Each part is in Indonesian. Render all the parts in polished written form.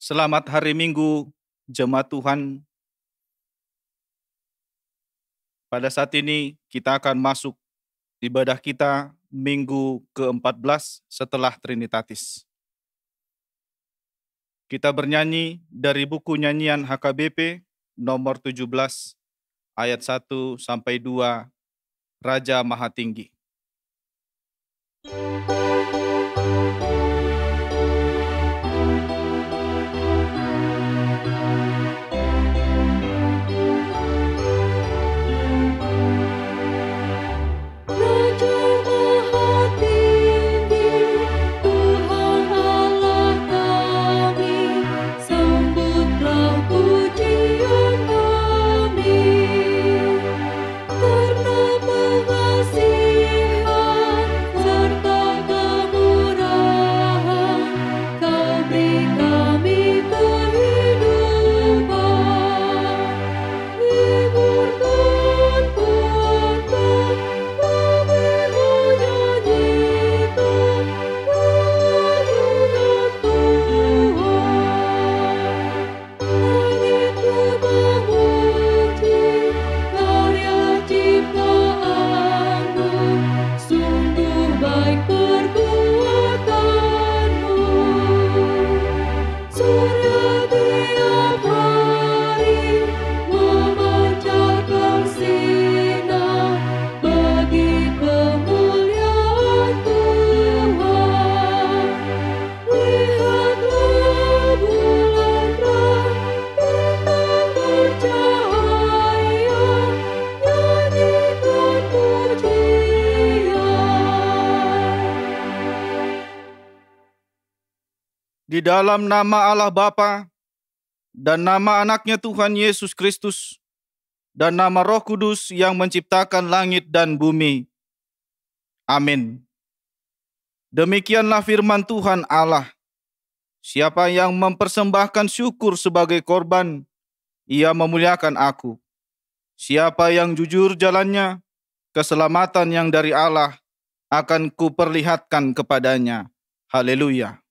Selamat hari Minggu, jemaat Tuhan. Pada saat ini kita akan masuk ibadah kita Minggu ke-14 setelah Trinitatis. Kita bernyanyi dari buku nyanyian HKBP nomor 17 ayat 1 sampai 2, Raja Maha Tinggi. Di dalam nama Allah Bapa dan nama anaknya Tuhan Yesus Kristus dan nama Roh Kudus yang menciptakan langit dan bumi. Amin. Demikianlah firman Tuhan Allah. Siapa yang mempersembahkan syukur sebagai korban, ia memuliakan aku. Siapa yang jujur jalannya, keselamatan yang dari Allah akan kuperlihatkan kepadanya. Haleluya.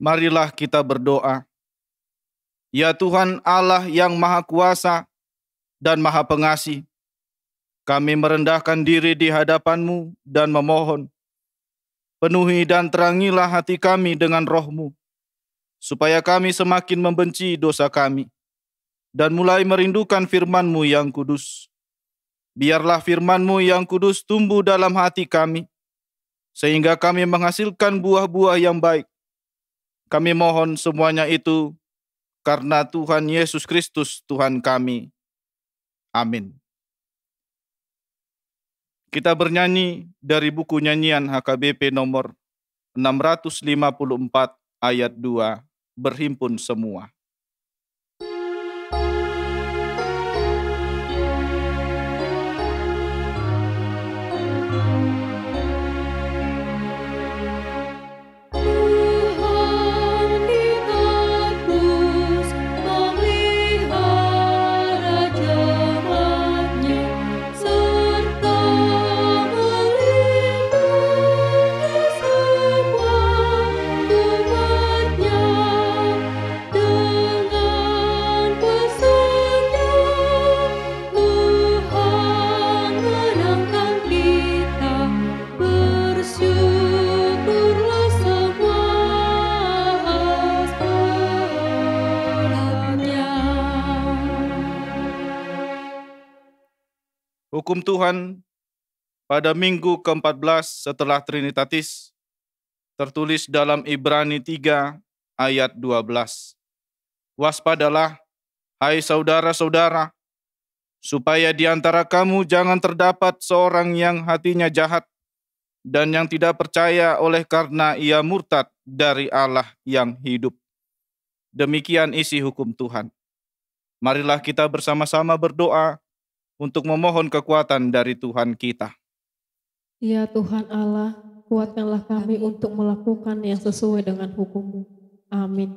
Marilah kita berdoa. Ya Tuhan Allah yang Maha Kuasa dan Maha Pengasih, kami merendahkan diri di hadapan-Mu dan memohon, penuhi dan terangilah hati kami dengan Roh-Mu, supaya kami semakin membenci dosa kami, dan mulai merindukan firman-Mu yang kudus. Biarlah firman-Mu yang kudus tumbuh dalam hati kami, sehingga kami menghasilkan buah-buah yang baik. Kami mohon semuanya itu karena Tuhan Yesus Kristus Tuhan kami. Amin. Kita bernyanyi dari buku nyanyian HKBP nomor 654 ayat 2, berhimpun semua. Hukum Tuhan pada minggu ke-14 setelah Trinitatis tertulis dalam Ibrani 3 ayat 12. Waspadalah, hai saudara-saudara, supaya di antara kamu jangan terdapat seorang yang hatinya jahat dan yang tidak percaya oleh karena ia murtad dari Allah yang hidup. Demikian isi hukum Tuhan. Marilah kita bersama-sama berdoa untuk memohon kekuatan dari Tuhan kita. Ya Tuhan Allah, Kuatkanlah kami untuk melakukan yang sesuai dengan hukum-Mu. Amin.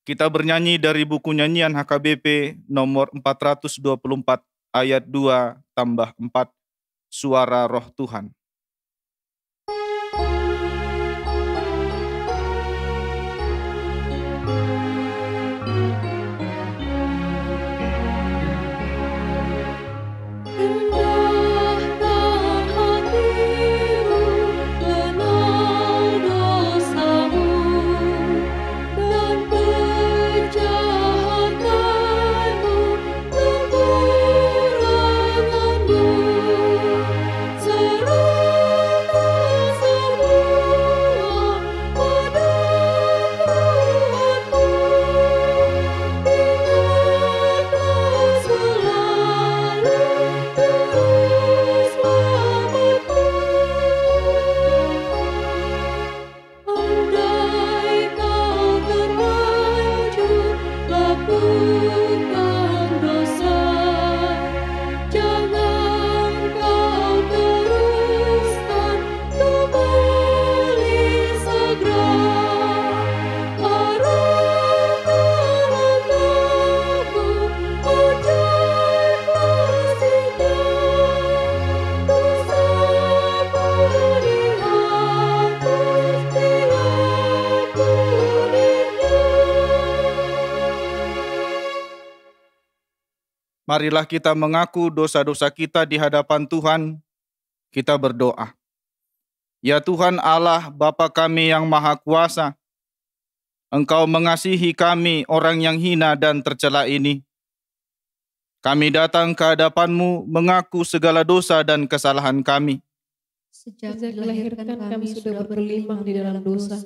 Kita bernyanyi dari buku nyanyian HKBP nomor 424 ayat 2 tambah 4, Suara Roh Tuhan. Marilah kita mengaku dosa-dosa kita di hadapan Tuhan. Kita berdoa. Ya Tuhan Allah, Bapa kami yang Maha Kuasa, Engkau mengasihi kami orang yang hina dan tercela ini. Kami datang ke hadapan-Mu mengaku segala dosa dan kesalahan kami. Sejak dilahirkan kami sudah bergelimang di dalam dosa.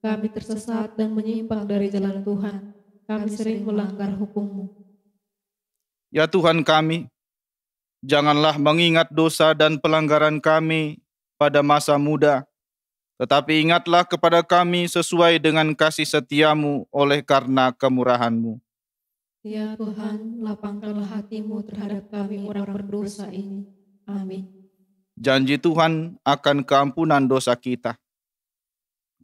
Kami tersesat dan menyimpang dari jalan Tuhan. Kami sering melanggar hukum-Mu. Ya Tuhan kami, janganlah mengingat dosa dan pelanggaran kami pada masa muda, tetapi ingatlah kepada kami sesuai dengan kasih setia-Mu oleh karena kemurahan-Mu. Ya Tuhan, lapangkanlah hati-Mu terhadap kami orang berdosa ini. Amin. Janji Tuhan akan keampunan dosa kita.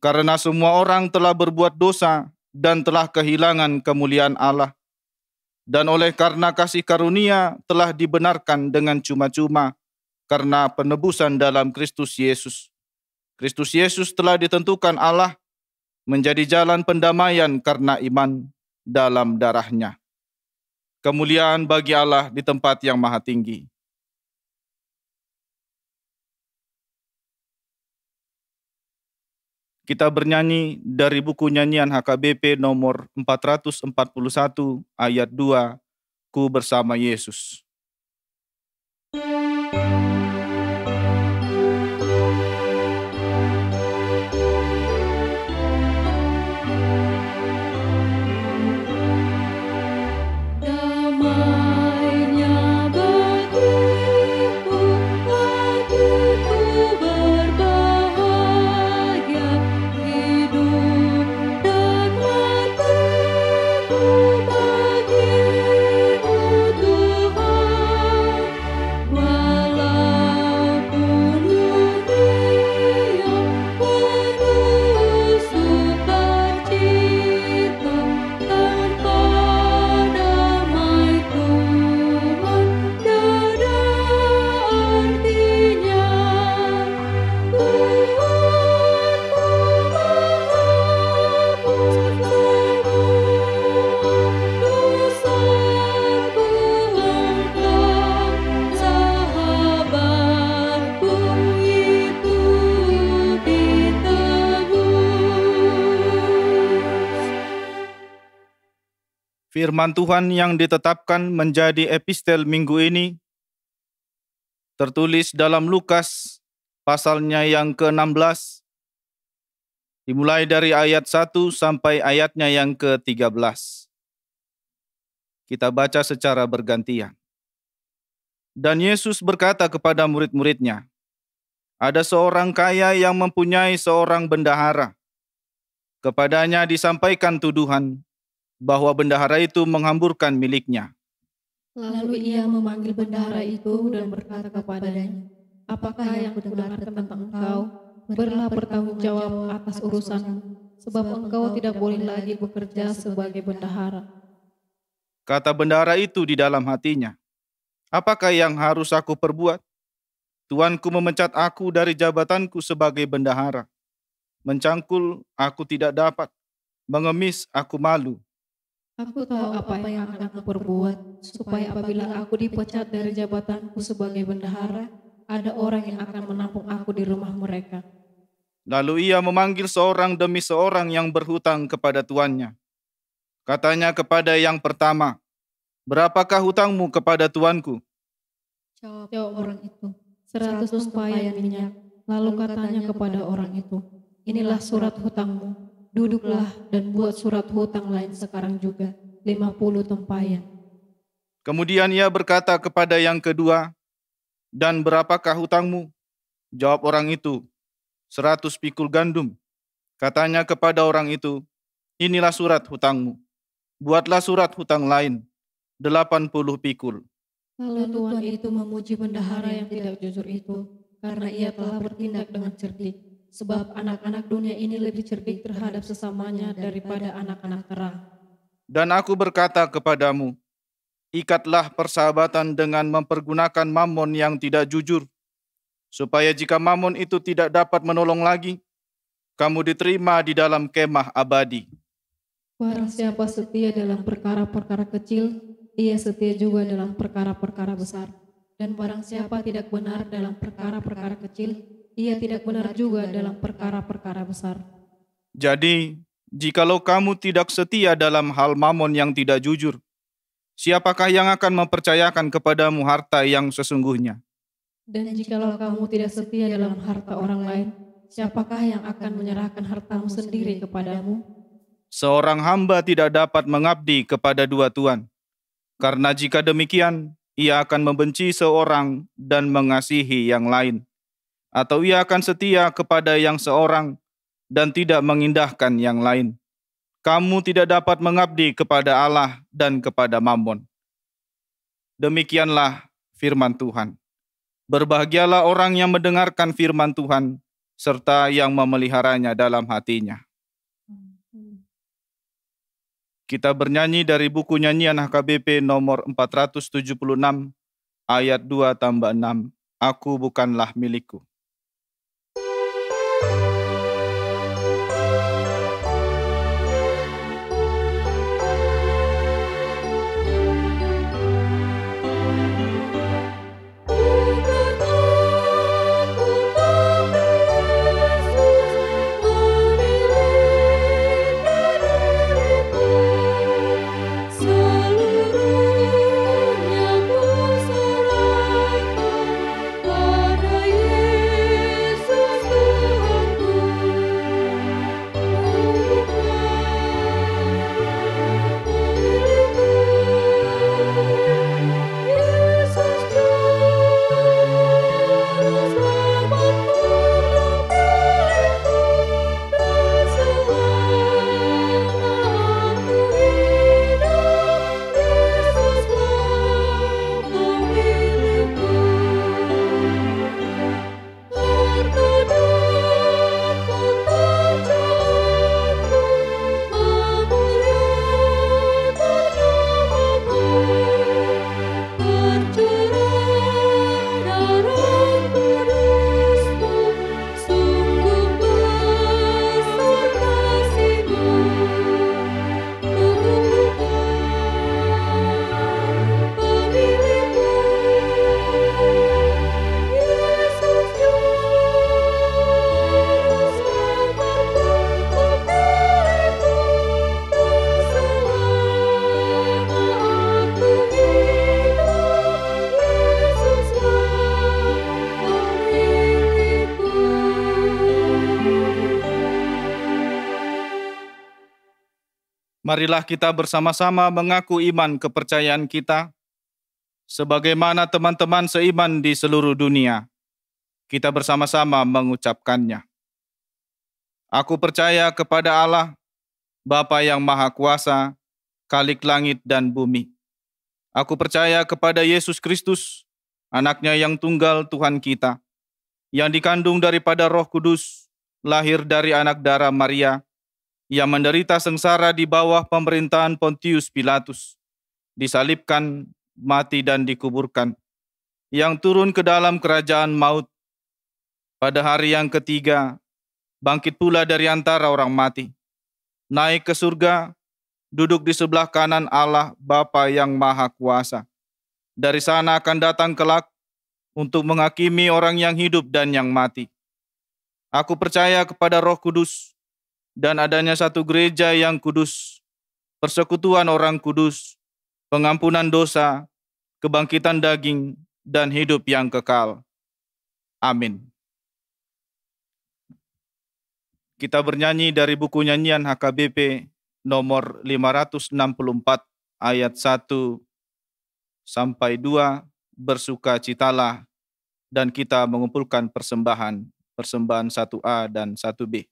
Karena semua orang telah berbuat dosa dan telah kehilangan kemuliaan Allah. Dan oleh karena kasih karunia telah dibenarkan dengan cuma-cuma karena penebusan dalam Kristus Yesus. Kristus Yesus telah ditentukan Allah menjadi jalan pendamaian karena iman dalam darah-Nya. Kemuliaan bagi Allah di tempat yang maha tinggi. Kita bernyanyi dari buku nyanyian HKBP nomor 441 ayat 2, Ku bersama Yesus. Firman Tuhan yang ditetapkan menjadi epistel minggu ini tertulis dalam Lukas pasalnya yang ke-16, dimulai dari ayat 1 sampai ayatnya yang ke-13. Kita baca secara bergantian. Dan Yesus berkata kepada murid-muridnya, ada seorang kaya yang mempunyai seorang bendahara. Kepadanya disampaikan tuduhan bahwa bendahara itu menghamburkan miliknya. Lalu ia memanggil bendahara itu dan berkata kepadanya, Apakah yang kudengarkan tentang engkau? Berilah bertanggung jawab atas urusanmu, sebab engkau tidak boleh lagi bekerja sebagai bendahara. Kata bendahara itu di dalam hatinya, apakah yang harus aku perbuat? Tuanku memecat aku dari jabatanku sebagai bendahara. Mencangkul aku tidak dapat, mengemis aku malu. Aku tahu apa yang akan aku perbuat, supaya apabila aku dipecat dari jabatanku sebagai bendahara, ada orang yang akan menampung aku di rumah mereka. Lalu ia memanggil seorang demi seorang yang berhutang kepada tuannya. Katanya kepada yang pertama, berapakah hutangmu kepada tuanku? Jawab orang itu, 100 tumpayan minyak. Lalu katanya kepada orang itu, inilah surat hutangmu, duduklah dan buat surat hutang lain sekarang juga, 50 tumpayan. Kemudian ia berkata kepada yang kedua, dan berapakah hutangmu? Jawab orang itu, 100 pikul gandum. Katanya kepada orang itu, inilah surat hutangmu. Buatlah surat hutang lain, 80 pikul. Lalu tuan itu memuji bendahara yang tidak jujur itu, karena ia telah bertindak dengan cerdik. Sebab anak-anak dunia ini lebih cerdik terhadap sesamanya daripada anak-anak terang. Dan aku berkata kepadamu, ikatlah persahabatan dengan mempergunakan mamon yang tidak jujur, supaya jika mamon itu tidak dapat menolong lagi, kamu diterima di dalam kemah abadi. Barang siapa setia dalam perkara-perkara kecil, ia setia juga dalam perkara-perkara besar. Dan barang siapa tidak benar dalam perkara-perkara kecil, ia tidak benar juga dalam perkara-perkara besar. Jadi, jikalau kamu tidak setia dalam hal mamon yang tidak jujur, siapakah yang akan mempercayakan kepadamu harta yang sesungguhnya? Dan jikalau kamu tidak setia dalam harta orang lain, siapakah yang akan menyerahkan hartamu sendiri kepadamu? Seorang hamba tidak dapat mengabdi kepada dua tuan, karena jika demikian, ia akan membenci seorang dan mengasihi yang lain, atau ia akan setia kepada yang seorang dan tidak mengindahkan yang lain. Kamu tidak dapat mengabdi kepada Allah dan kepada Mammon. Demikianlah firman Tuhan. Berbahagialah orang yang mendengarkan firman Tuhan, serta yang memeliharanya dalam hatinya. Kita bernyanyi dari buku nyanyian HKBP nomor 476, ayat 2-6. Aku bukanlah milikku. Marilah kita bersama-sama mengaku iman kepercayaan kita, sebagaimana teman-teman seiman di seluruh dunia. Kita bersama-sama mengucapkannya. Aku percaya kepada Allah, Bapa yang Maha Kuasa, Khalik langit dan bumi. Aku percaya kepada Yesus Kristus, Anaknya yang tunggal Tuhan kita, yang dikandung daripada Roh Kudus, lahir dari anak darah Maria, yang menderita sengsara di bawah pemerintahan Pontius Pilatus, disalibkan, mati dan dikuburkan, yang turun ke dalam kerajaan maut. Pada hari yang ketiga, bangkit pula dari antara orang mati, naik ke surga, duduk di sebelah kanan Allah Bapa yang Maha Kuasa. Dari sana akan datang kelak untuk menghakimi orang yang hidup dan yang mati. Aku percaya kepada Roh Kudus dan adanya satu gereja yang kudus, persekutuan orang kudus, pengampunan dosa, kebangkitan daging, dan hidup yang kekal. Amin. Kita bernyanyi dari buku nyanyian HKBP nomor 564 ayat 1 sampai 2, bersukacitalah, dan kita mengumpulkan persembahan 1A dan 1B.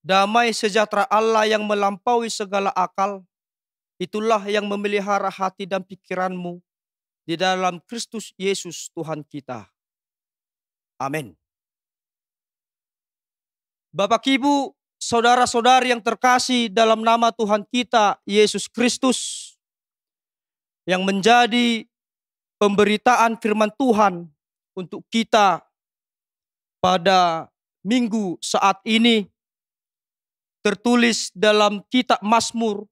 Damai sejahtera Allah yang melampaui segala akal, itulah yang memelihara hati dan pikiranmu di dalam Kristus Yesus Tuhan kita. Amin. Bapak, Ibu, saudara-saudari yang terkasih dalam nama Tuhan kita, Yesus Kristus, yang menjadi pemberitaan firman Tuhan untuk kita pada minggu saat ini, tertulis dalam kitab Mazmur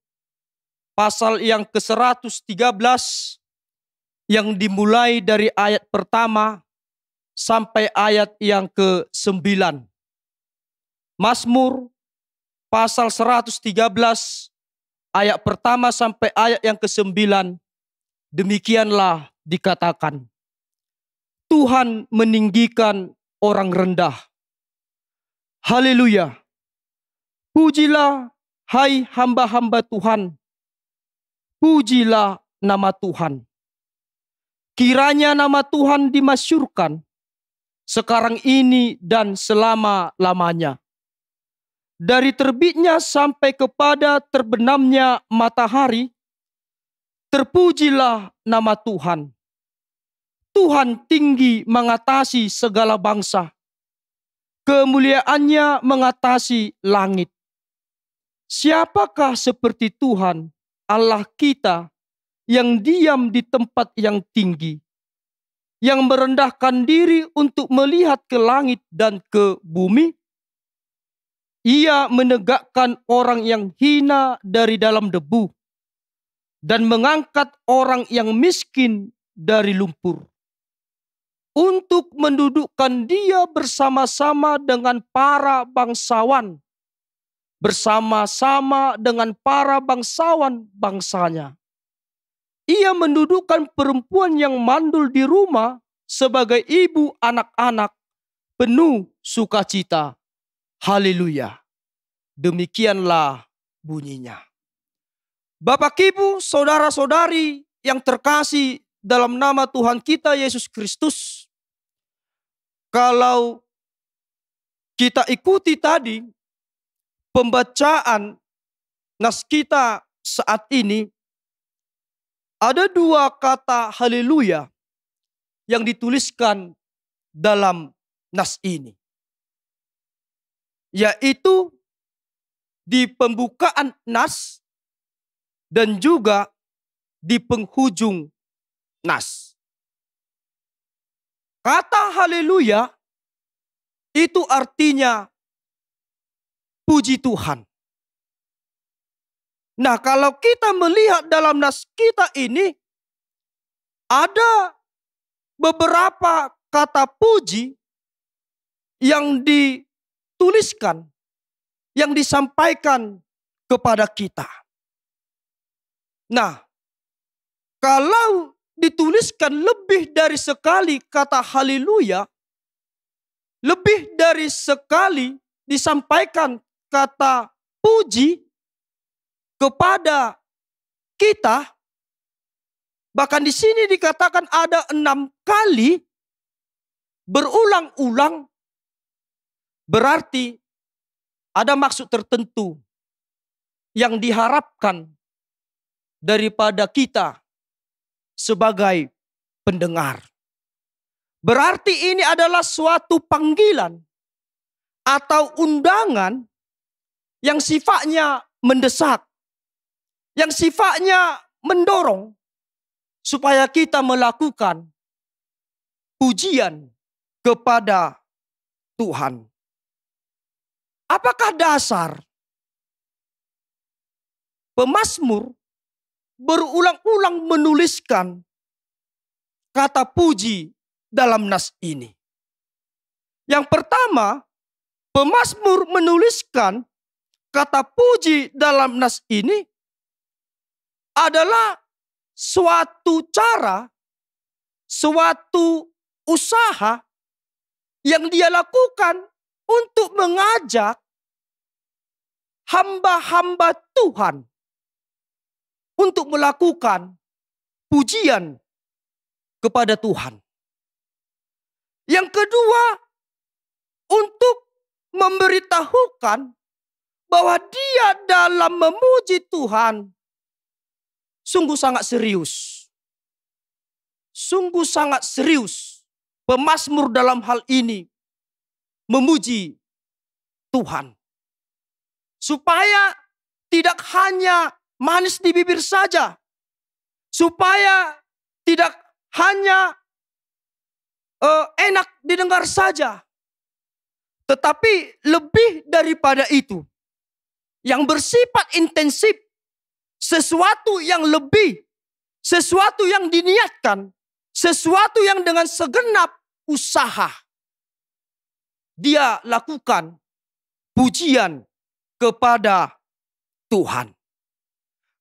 pasal yang ke-113 yang dimulai dari ayat pertama sampai ayat yang ke-9. Mazmur pasal 113 ayat pertama sampai ayat yang ke-9, demikianlah dikatakan, Tuhan meninggikan orang rendah. Haleluya. Pujilah hai hamba-hamba Tuhan. Pujilah nama Tuhan. Kiranya nama Tuhan dimasyhurkan sekarang ini dan selama-lamanya. Dari terbitnya sampai kepada terbenamnya matahari, terpujilah nama Tuhan. Tuhan tinggi mengatasi segala bangsa. Kemuliaannya mengatasi langit. Siapakah seperti Tuhan, Allah kita, yang diam di tempat yang tinggi, yang merendahkan diri untuk melihat ke langit dan ke bumi? Ia menegakkan orang yang hina dari dalam debu, dan mengangkat orang yang miskin dari lumpur, untuk mendudukkan dia bersama-sama dengan para bangsawan, bersama-sama dengan para bangsawan bangsanya. Ia mendudukkan perempuan yang mandul di rumah sebagai ibu anak-anak penuh sukacita. Haleluya. Demikianlah bunyinya. Bapak, Ibu, saudara-saudari yang terkasih dalam nama Tuhan kita Yesus Kristus, kalau kita ikuti tadi pembacaan nas kita saat ini, ada dua kata haleluya yang dituliskan dalam nas ini. Yaitu di pembukaan nas dan juga di penghujung nas. Kata haleluya itu artinya puji Tuhan. Nah, kalau kita melihat dalam nas kita ini, ada beberapa kata puji yang dituliskan, yang disampaikan kepada kita. Nah, kalau dituliskan lebih dari sekali kata haleluya, lebih dari sekali disampaikan kata puji kepada kita, bahkan di sini dikatakan ada 6 kali berulang-ulang, berarti ada maksud tertentu yang diharapkan daripada kita sebagai pendengar. Berarti ini adalah suatu panggilan atau undangan yang sifatnya mendesak, yang sifatnya mendorong supaya kita melakukan pujian kepada Tuhan. Apakah dasar pemazmur berulang-ulang menuliskan kata puji dalam nas ini? Yang pertama, pemazmur menuliskan kata puji dalam nas ini adalah suatu cara, suatu usaha yang dia lakukan untuk mengajak hamba-hamba Tuhan untuk melakukan pujian kepada Tuhan. Yang kedua, untuk memberitahukan bahwa dia dalam memuji Tuhan sungguh sangat serius. Sungguh sangat serius. Pemazmur dalam hal ini memuji Tuhan. Supaya tidak hanya manis di bibir saja. Supaya tidak hanya enak didengar saja. Tetapi lebih daripada itu, yang bersifat intensif, sesuatu yang lebih, sesuatu yang diniatkan, sesuatu yang dengan segenap usaha dia lakukan pujian kepada Tuhan.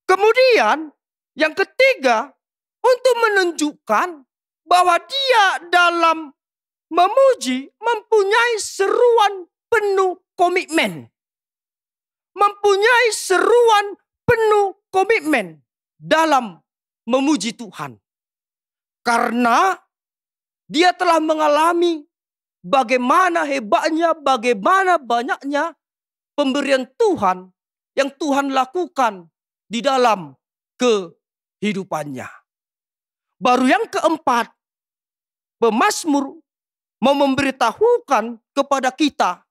Kemudian yang ketiga, untuk menunjukkan bahwa dia dalam memuji mempunyai seruan penuh komitmen. Mempunyai seruan penuh komitmen dalam memuji Tuhan. Karena dia telah mengalami bagaimana hebatnya, bagaimana banyaknya pemberian Tuhan yang Tuhan lakukan di dalam kehidupannya. Baru yang keempat, pemazmur mau memberitahukan kepada kita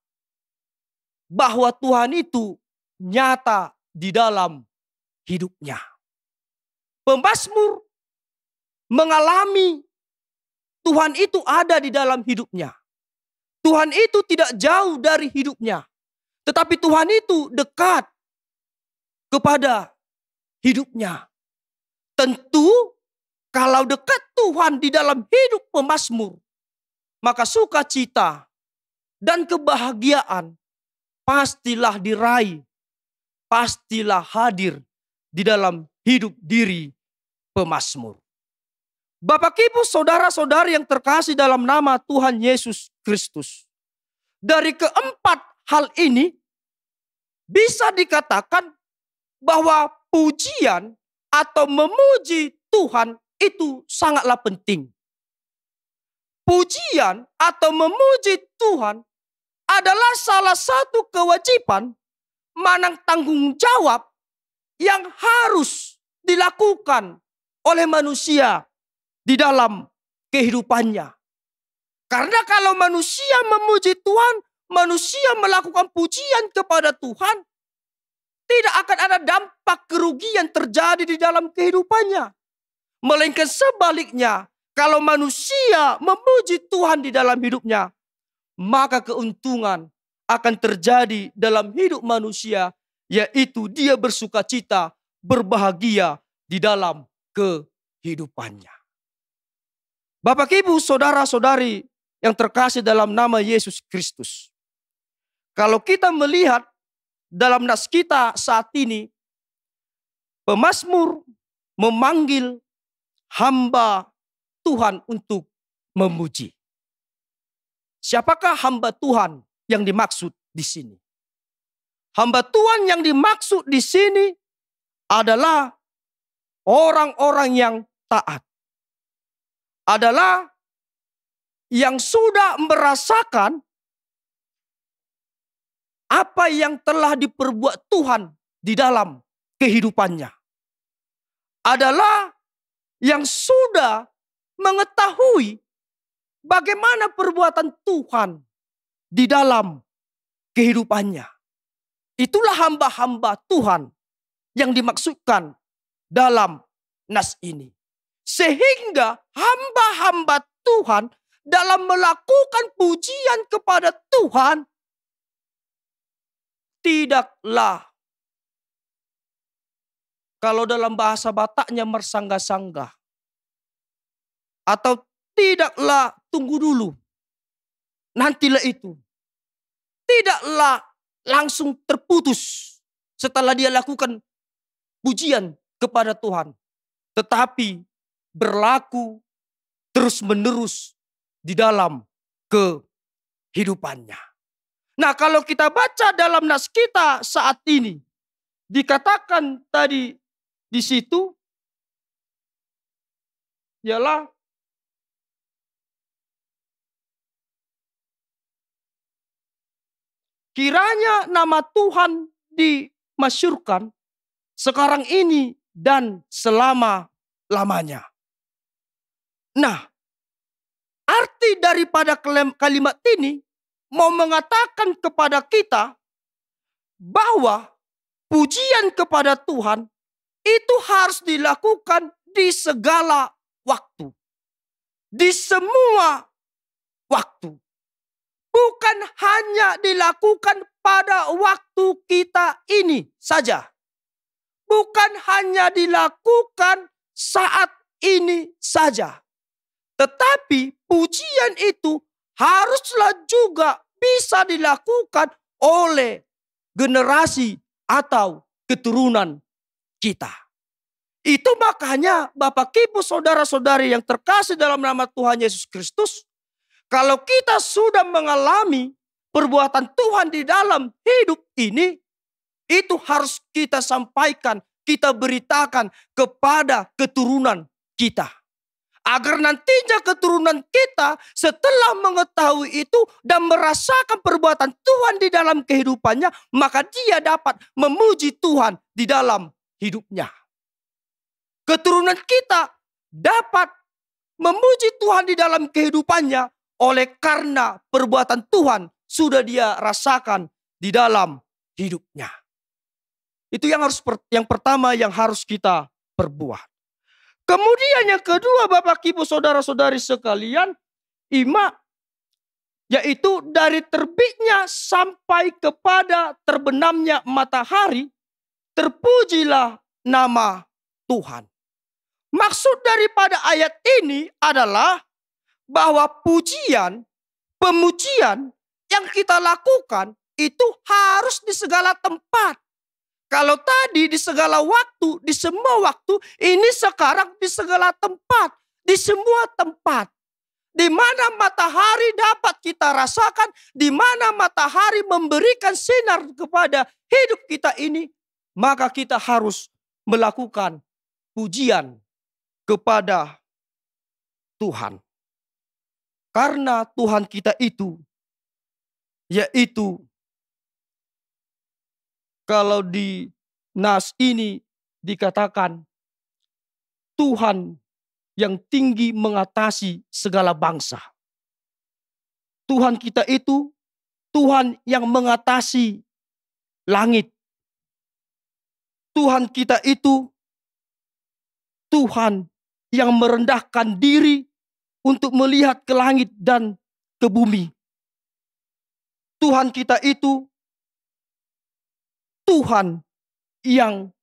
bahwa Tuhan itu nyata di dalam hidupnya. Pemazmur mengalami Tuhan itu ada di dalam hidupnya. Tuhan itu tidak jauh dari hidupnya. Tetapi Tuhan itu dekat kepada hidupnya. Tentu kalau dekat Tuhan di dalam hidup pemazmur, maka sukacita dan kebahagiaan pastilah diraih, pastilah hadir di dalam hidup diri pemazmur. Bapak Ibu, saudara-saudari yang terkasih dalam nama Tuhan Yesus Kristus. Dari keempat hal ini bisa dikatakan bahwa pujian atau memuji Tuhan itu sangatlah penting. Pujian atau memuji Tuhan adalah salah satu kewajiban, manang tanggung jawab yang harus dilakukan oleh manusia di dalam kehidupannya. Karena kalau manusia memuji Tuhan, manusia melakukan pujian kepada Tuhan, tidak akan ada dampak kerugian terjadi di dalam kehidupannya. Melainkan sebaliknya, kalau manusia memuji Tuhan di dalam hidupnya, maka keuntungan akan terjadi dalam hidup manusia, yaitu dia bersukacita, berbahagia di dalam kehidupannya. Bapak, Ibu, saudara-saudari yang terkasih dalam nama Yesus Kristus. Kalau kita melihat dalam nas kita saat ini, pemazmur memanggil hamba Tuhan untuk memuji. Siapakah hamba Tuhan yang dimaksud di sini? Hamba Tuhan yang dimaksud di sini adalah orang-orang yang taat. Adalah yang sudah merasakan apa yang telah diperbuat Tuhan di dalam kehidupannya. Adalah yang sudah mengetahui bagaimana perbuatan Tuhan di dalam kehidupannya. Itulah hamba-hamba Tuhan yang dimaksudkan dalam nas ini. Sehingga hamba-hamba Tuhan dalam melakukan pujian kepada Tuhan tidaklah, kalau dalam bahasa Bataknya, mersangga-sangga. Atau tidaklah tunggu dulu, nantilah itu. Tidaklah langsung terputus setelah dia lakukan pujian kepada Tuhan. Tetapi berlaku terus-menerus di dalam kehidupannya. Nah, kalau kita baca dalam nas kita saat ini, dikatakan tadi di situ, ialah kiranya nama Tuhan dimasyhurkan sekarang ini dan selama-lamanya. Nah, arti daripada kalimat ini mau mengatakan kepada kita bahwa pujian kepada Tuhan itu harus dilakukan di segala waktu. Di semua waktu. Bukan hanya dilakukan pada waktu kita ini saja. Bukan hanya dilakukan saat ini saja. Tetapi pujian itu haruslah juga bisa dilakukan oleh generasi atau keturunan kita. Itu makanya Bapak, Ibu, saudara-saudari yang terkasih dalam nama Tuhan Yesus Kristus, kalau kita sudah mengalami perbuatan Tuhan di dalam hidup ini, itu harus kita sampaikan, kita beritakan kepada keturunan kita. Agar nantinya keturunan kita setelah mengetahui itu dan merasakan perbuatan Tuhan di dalam kehidupannya, maka dia dapat memuji Tuhan di dalam hidupnya. Keturunan kita dapat memuji Tuhan di dalam kehidupannya oleh karena perbuatan Tuhan sudah dia rasakan di dalam hidupnya. Itu yang pertama yang harus kita perbuat. Kemudian yang kedua, Bapak, Ibu, saudara-saudari sekalian, yaitu dari terbitnya sampai kepada terbenamnya matahari, terpujilah nama Tuhan. Maksud daripada ayat ini adalah bahwa pujian, pemujian yang kita lakukan itu harus di segala tempat. Kalau tadi di segala waktu, di semua waktu, ini sekarang di segala tempat, di semua tempat. Di mana matahari dapat kita rasakan, di mana matahari memberikan sinar kepada hidup kita ini, maka kita harus melakukan pujian kepada Tuhan. Karena Tuhan kita itu, yaitu kalau di nas ini dikatakan Tuhan yang tinggi mengatasi segala bangsa. Tuhan kita itu Tuhan yang mengatasi langit. Tuhan kita itu Tuhan yang merendahkan diri untuk melihat ke langit dan ke bumi. Tuhan kita itu Tuhan yang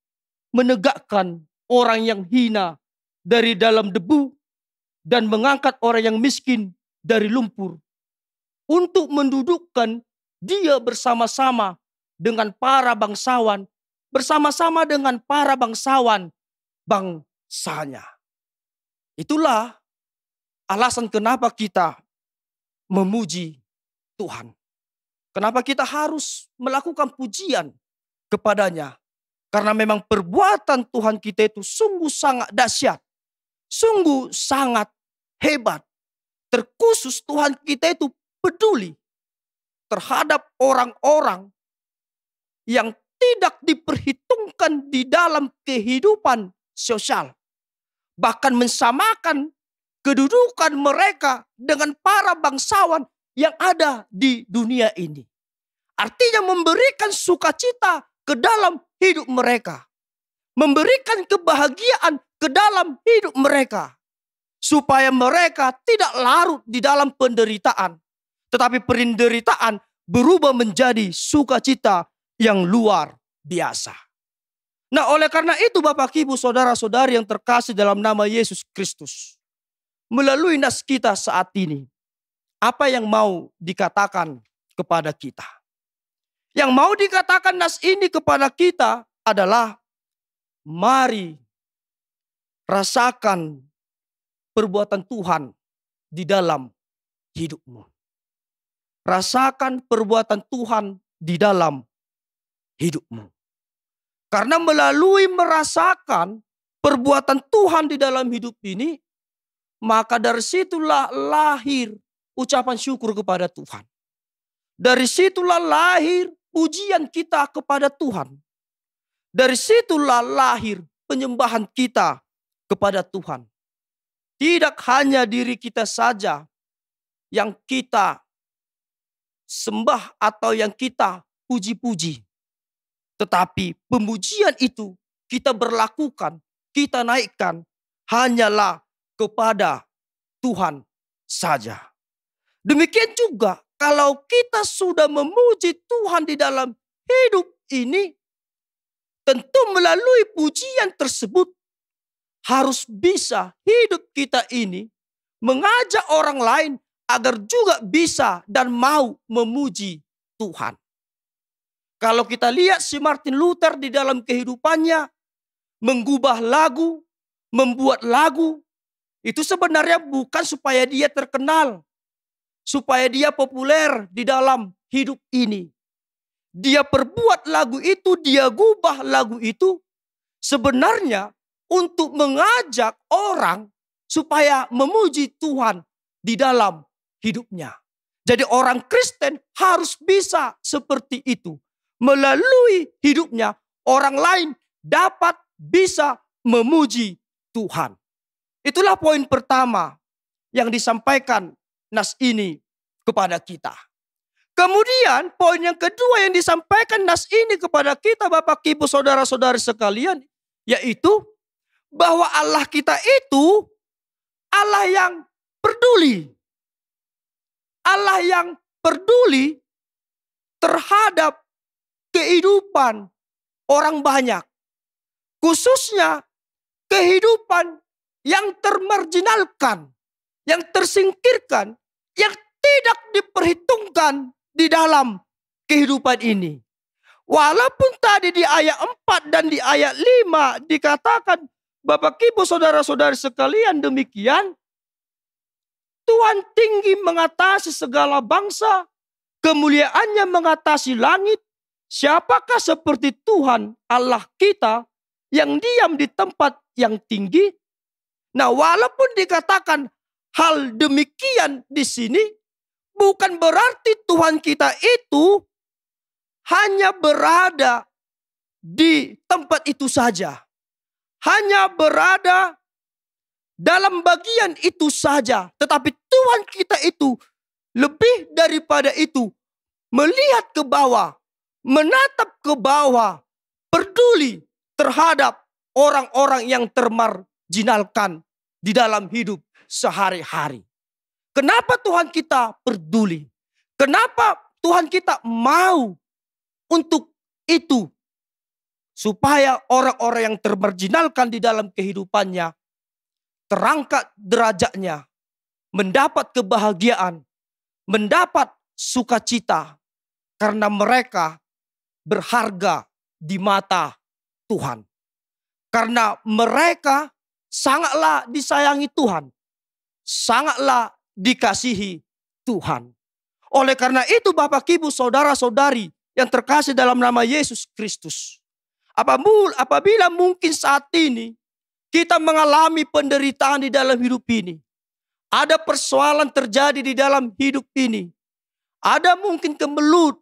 menegakkan orang yang hina dari dalam debu dan mengangkat orang yang miskin dari lumpur, untuk mendudukkan dia bersama-sama dengan para bangsawan, bersama-sama dengan para bangsawan bangsanya. Itulah alasan kenapa kita memuji Tuhan. Kenapa kita harus melakukan pujian kepadanya. Karena memang perbuatan Tuhan kita itu sungguh sangat dahsyat. Sungguh sangat hebat. Terkhusus Tuhan kita itu peduli terhadap orang-orang yang tidak diperhitungkan di dalam kehidupan sosial. Bahkan mensamakan kedudukan mereka dengan para bangsawan yang ada di dunia ini. Artinya memberikan sukacita ke dalam hidup mereka. Memberikan kebahagiaan ke dalam hidup mereka. Supaya mereka tidak larut di dalam penderitaan. Tetapi penderitaan berubah menjadi sukacita yang luar biasa. Nah, oleh karena itu Bapak Ibu saudara-saudari yang terkasih dalam nama Yesus Kristus. Melalui nas kita saat ini. Apa yang mau dikatakan kepada kita? Yang mau dikatakan nas ini kepada kita adalah mari rasakan perbuatan Tuhan di dalam hidupmu. Rasakan perbuatan Tuhan di dalam hidupmu. Karena melalui merasakan perbuatan Tuhan di dalam hidup ini, maka dari situlah lahir ucapan syukur kepada Tuhan. Dari situlah lahir pujian kita kepada Tuhan. Dari situlah lahir penyembahan kita kepada Tuhan. Tidak hanya diri kita saja yang kita sembah atau yang kita puji-puji. Tetapi pemujian itu kita berlakukan, kita naikkan hanyalah kepada Tuhan saja. Demikian juga kalau kita sudah memuji Tuhan di dalam hidup ini, tentu melalui pujian tersebut harus bisa hidup kita ini mengajak orang lain agar juga bisa dan mau memuji Tuhan. Kalau kita lihat si Martin Luther di dalam kehidupannya mengubah lagu, membuat lagu, itu sebenarnya bukan supaya dia terkenal, supaya dia populer di dalam hidup ini. Dia perbuat lagu itu, dia gubah lagu itu sebenarnya untuk mengajak orang supaya memuji Tuhan di dalam hidupnya. Jadi orang Kristen harus bisa seperti itu. Melalui hidupnya orang lain dapat bisa memuji Tuhan. Itulah poin pertama yang disampaikan nas ini kepada kita. Kemudian poin yang kedua yang disampaikan nas ini kepada kita Bapak Ibu saudara-saudari sekalian, yaitu bahwa Allah kita itu Allah yang peduli. Allah yang peduli terhadap kehidupan orang banyak. Khususnya kehidupan yang termarginalkan, yang tersingkirkan, yang tidak diperhitungkan di dalam kehidupan ini. Walaupun tadi di ayat 4 dan di ayat 5 dikatakan, Bapak Ibu saudara-saudari sekalian demikian, Tuhan tinggi mengatasi segala bangsa, kemuliaannya mengatasi langit. Siapakah seperti Tuhan Allah kita yang diam di tempat yang tinggi? Nah, walaupun dikatakan hal demikian di sini, bukan berarti Tuhan kita itu hanya berada di tempat itu saja. Hanya berada dalam bagian itu saja. Tetapi Tuhan kita itu Lebih daripada itu, melihat ke bawah, menatap ke bawah, peduli terhadap orang-orang yang termarginalkan di dalam hidup sehari-hari. Kenapa Tuhan kita peduli? Kenapa Tuhan kita mau untuk itu? Supaya orang-orang yang termarginalkan di dalam kehidupannya terangkat derajatnya, mendapat kebahagiaan, mendapat sukacita, karena mereka berharga di mata Tuhan. Karena mereka sangatlah disayangi Tuhan, sangatlah dikasihi Tuhan. Oleh karena itu Bapak Ibu saudara-saudari yang terkasih dalam nama Yesus Kristus, apabila mungkin saat ini kita mengalami penderitaan di dalam hidup ini, ada persoalan terjadi di dalam hidup ini, ada mungkin kemelut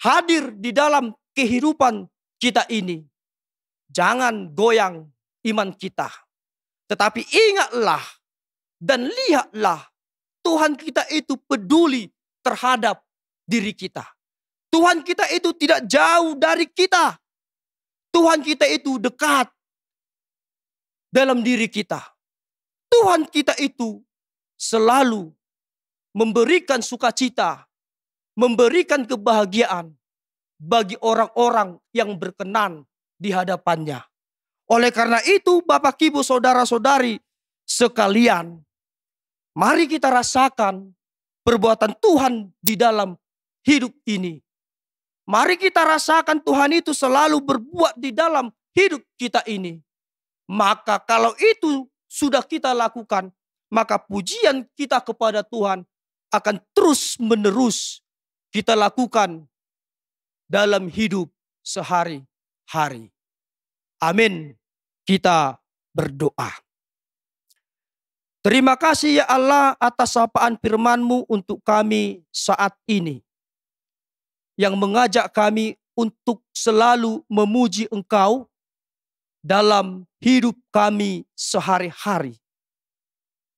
hadir di dalam kehidupan kita ini, jangan goyang iman kita. Tetapi ingatlah dan lihatlah, Tuhan kita itu peduli terhadap diri kita. Tuhan kita itu tidak jauh dari kita. Tuhan kita itu dekat dalam diri kita. Tuhan kita itu selalu memberikan sukacita, memberikan kebahagiaan bagi orang-orang yang berkenan di hadapannya. Oleh karena itu Bapak Ibu saudara-saudari sekalian, mari kita rasakan perbuatan Tuhan di dalam hidup ini. Mari kita rasakan Tuhan itu selalu berbuat di dalam hidup kita ini. Maka kalau itu sudah kita lakukan, maka pujian kita kepada Tuhan akan terus menerus kita lakukan dalam hidup sehari-hari. Amin. Kita berdoa. Terima kasih ya Allah atas sapaan firman-Mu untuk kami saat ini, yang mengajak kami untuk selalu memuji Engkau dalam hidup kami sehari-hari.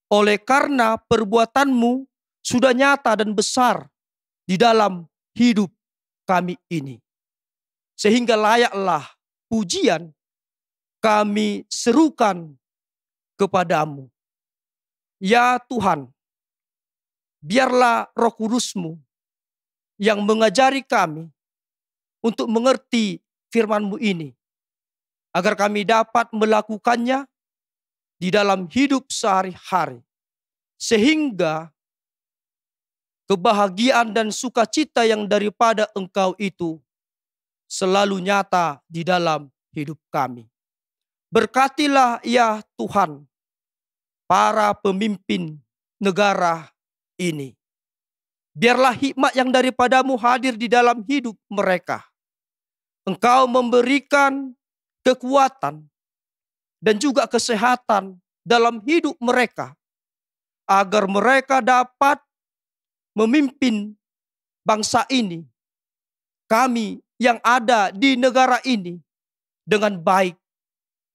Oleh karena perbuatan-Mu sudah nyata dan besar di dalam hidup kami ini, sehingga layaklah pujian kami serukan kepadamu. Ya Tuhan, biarlah Roh Kudus-Mu yang mengajari kami untuk mengerti firman-Mu ini, agar kami dapat melakukannya di dalam hidup sehari-hari, sehingga kebahagiaan dan sukacita yang daripada Engkau itu selalu nyata di dalam hidup kami. Berkatilah ya Tuhan para pemimpin negara ini. Biarlah hikmat yang daripada-Mu hadir di dalam hidup mereka. Engkau memberikan kekuatan dan juga kesehatan dalam hidup mereka, agar mereka dapat memimpin bangsa ini, kami yang ada di negara ini dengan baik,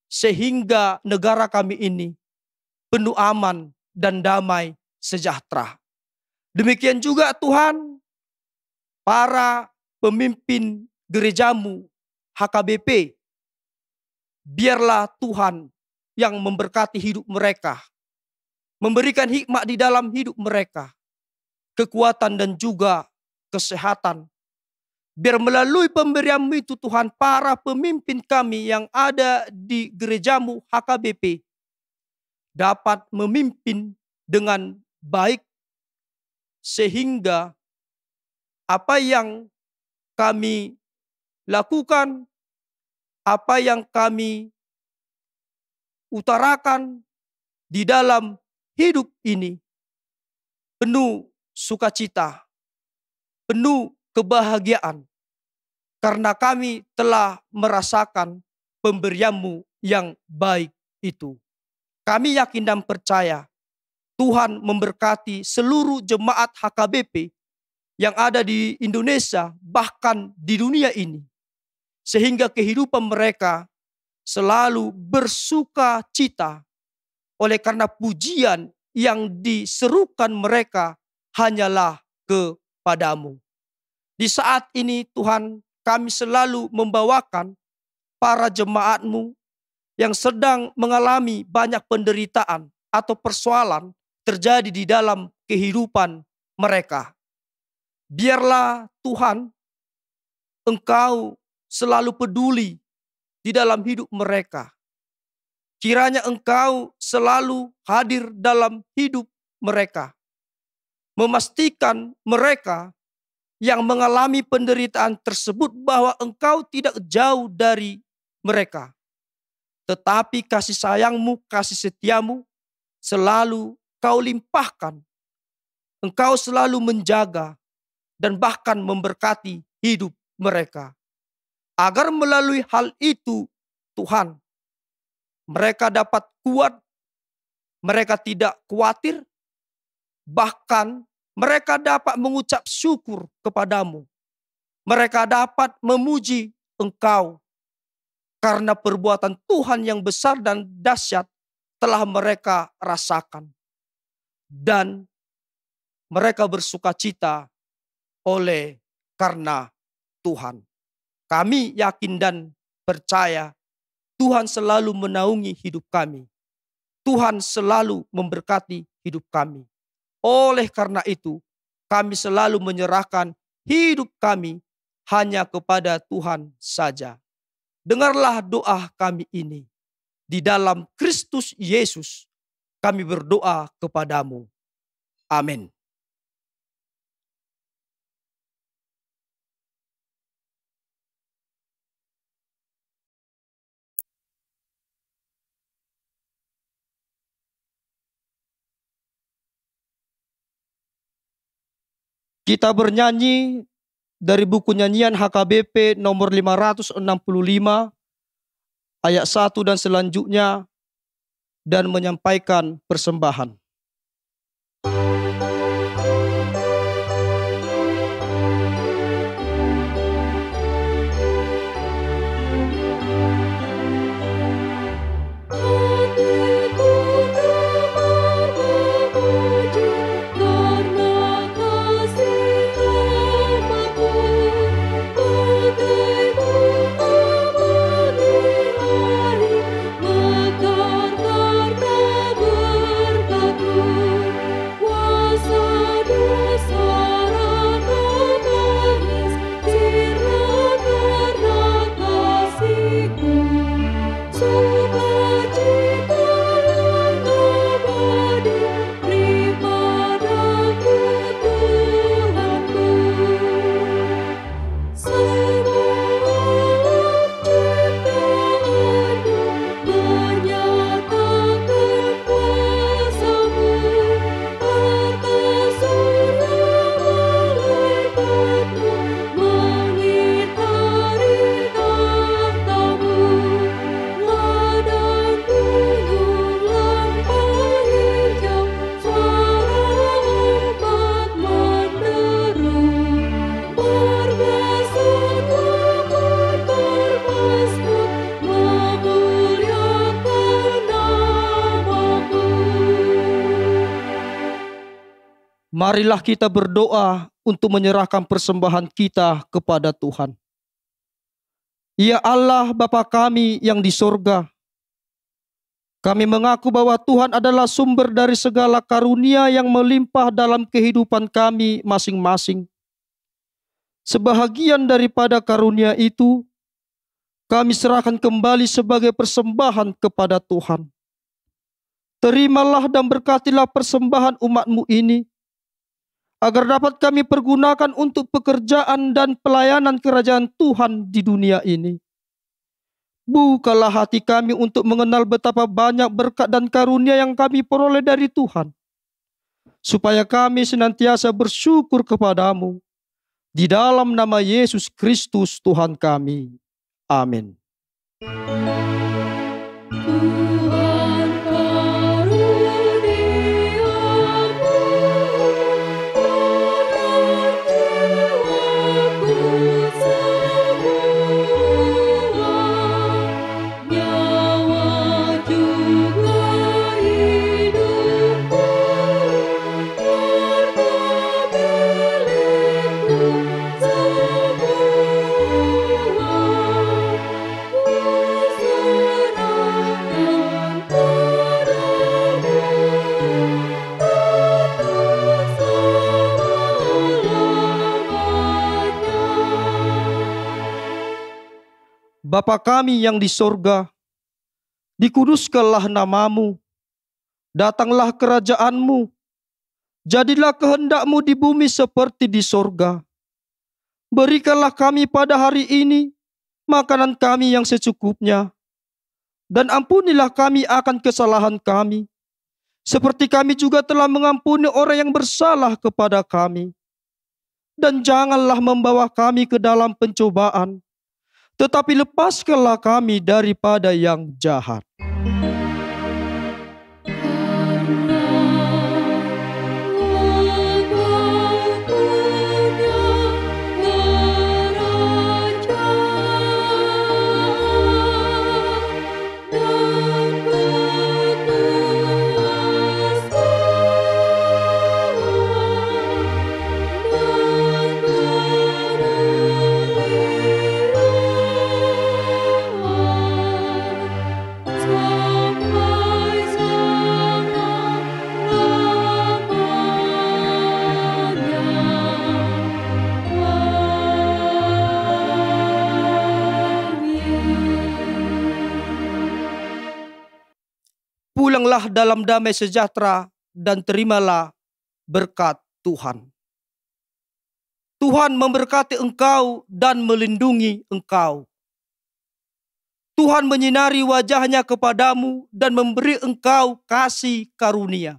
sehingga negara kami ini penuh aman dan damai sejahtera. Demikian juga Tuhan, para pemimpin gereja-Mu HKBP, biarlah Tuhan yang memberkati hidup mereka, memberikan hikmat di dalam hidup mereka, kekuatan dan juga kesehatan. Biar melalui pemberian-Mu itu Tuhan, para pemimpin kami yang ada di gereja-Mu HKBP dapat memimpin dengan baik, sehingga apa yang kami lakukan, apa yang kami utarakan di dalam hidup ini penuh sukacita, penuh kebahagiaan, karena kami telah merasakan pemberian-Mu yang baik itu. Kami yakin dan percaya Tuhan memberkati seluruh jemaat HKBP yang ada di Indonesia, bahkan di dunia ini, sehingga kehidupan mereka selalu bersuka cita, oleh karena pujian yang diserukan mereka hanyalah kepadamu. Di saat ini Tuhan, kami selalu membawakan para jemaat-Mu yang sedang mengalami banyak penderitaan atau persoalan terjadi di dalam kehidupan mereka. Biarlah Tuhan, Engkau selalu peduli di dalam hidup mereka. Kiranya Engkau selalu hadir dalam hidup mereka, memastikan mereka yang mengalami penderitaan tersebut bahwa Engkau tidak jauh dari mereka. Tetapi kasih sayang-Mu, kasih setia-Mu selalu Kau limpahkan. Engkau selalu menjaga dan bahkan memberkati hidup mereka. Agar melalui hal itu, Tuhan, mereka dapat kuat, mereka tidak khawatir, bahkan mereka dapat mengucap syukur kepadamu. Mereka dapat memuji Engkau karena perbuatan Tuhan yang besar dan dahsyat telah mereka rasakan. Dan mereka bersukacita oleh karena Tuhan. Kami yakin dan percaya Tuhan selalu menaungi hidup kami. Tuhan selalu memberkati hidup kami. Oleh karena itu, kami selalu menyerahkan hidup kami hanya kepada Tuhan saja. Dengarlah doa kami ini. Di dalam Kristus Yesus, kami berdoa kepadamu. Amin. Kita bernyanyi dari buku nyanyian HKBP nomor 565 ayat 1 dan selanjutnya dan menyampaikan persembahan. Marilah kita berdoa untuk menyerahkan persembahan kita kepada Tuhan. Ya Allah Bapa kami yang di sorga, kami mengaku bahwa Tuhan adalah sumber dari segala karunia yang melimpah dalam kehidupan kami masing-masing. Sebahagian daripada karunia itu, kami serahkan kembali sebagai persembahan kepada Tuhan. Terimalah dan berkatilah persembahan umat-Mu ini, agar dapat kami pergunakan untuk pekerjaan dan pelayanan kerajaan Tuhan di dunia ini. Bukalah hati kami untuk mengenal betapa banyak berkat dan karunia yang kami peroleh dari Tuhan, supaya kami senantiasa bersyukur kepadamu. Di dalam nama Yesus Kristus Tuhan kami. Amin. Bapa kami yang di sorga, dikuduskanlah namamu, datanglah kerajaanmu, jadilah kehendakmu di bumi seperti di sorga. Berikanlah kami pada hari ini makanan kami yang secukupnya, dan ampunilah kami akan kesalahan kami, seperti kami juga telah mengampuni orang yang bersalah kepada kami. Dan janganlah membawa kami ke dalam pencobaan, tetapi lepaskanlah kami daripada yang jahat. Pulanglah dalam damai sejahtera dan terimalah berkat Tuhan. Tuhan memberkati engkau dan melindungi engkau. Tuhan menyinari wajahnya kepadamu dan memberi engkau kasih karunia.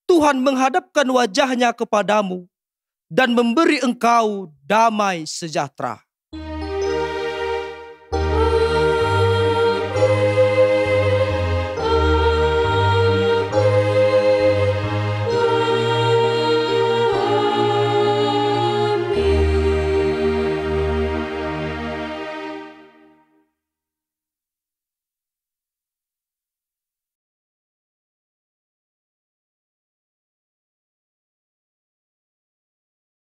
Tuhan menghadapkan wajahnya kepadamu dan memberi engkau damai sejahtera.